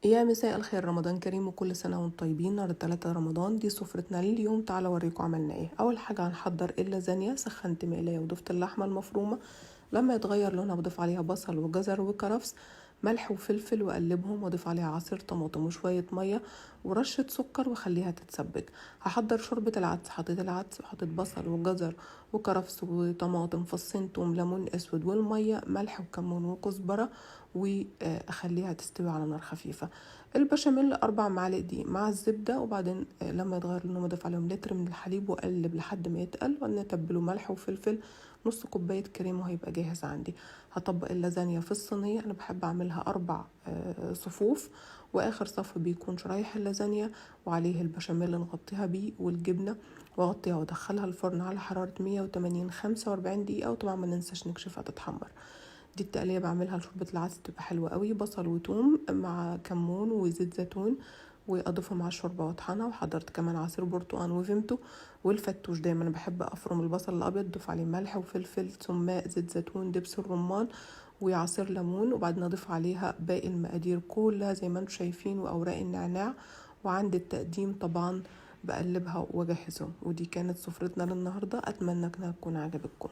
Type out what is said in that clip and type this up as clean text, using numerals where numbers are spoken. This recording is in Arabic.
يا مساء الخير، رمضان كريم وكل سنة وانتم طيبين. نهار 3 رمضان دي سفرتنا لليوم. تعالى اوريكم عملنا ايه. اول حاجة هنحضر اللازانيا. سخنت مقلاية وضفت اللحمة المفرومة، لما يتغير لونها بضيف عليها بصل وجزر وكرفس، ملح وفلفل، واقلبهم واضيف عليها عصير طماطم وشوية مية ورشة سكر واخليها تتسبك. هحضر شوربة العدس. حطيت العدس وحطيت بصل وجزر وكرفس وطماطم، فصين توم، ليمون اسود، والمية، ملح وكمون وكزبرة، واخليها تستوي على نار خفيفة. البشاميل 4 معالق دقيق مع الزبدة، وبعدين لما يتغير لونه اضيف عليهم لتر من الحليب واقلب لحد ما يتقل، وبعدين اتبله ملح وفلفل. نص كوباية كريمة وهيبقى جاهز عندي. هطبق اللازانيا في الصينية. انا بحب اعملها 4 صفوف، واخر صف بيكون شرايح اللازانيا وعليه البشاميل نغطيها بيه والجبنة، واغطيها وادخلها الفرن على حرارة 180 45 دقيقة. وطبعا ما ننساش نكشفها تتحمر. دي التقلية بعملها لشوربة العدس، بتبقى حلوة قوي. بصل وتوم مع كمون وزيت زيتون، واضيفه مع الشوربه واطحنها. وحضرت كمان عصير برتقان وفيمتو والفتوش. دايما انا بحب افرم البصل الابيض، اضيف عليه ملح وفلفل، سماق، زيت زيتون، دبس الرمان، وعصير ليمون. وبعدين اضيف عليها باقي المقادير كلها زي ما انتم شايفين، واوراق النعناع. وعند التقديم طبعا بقلبها واجهزهم. ودي كانت سفرتنا للنهارده. اتمنى انها تكون عجبتكم.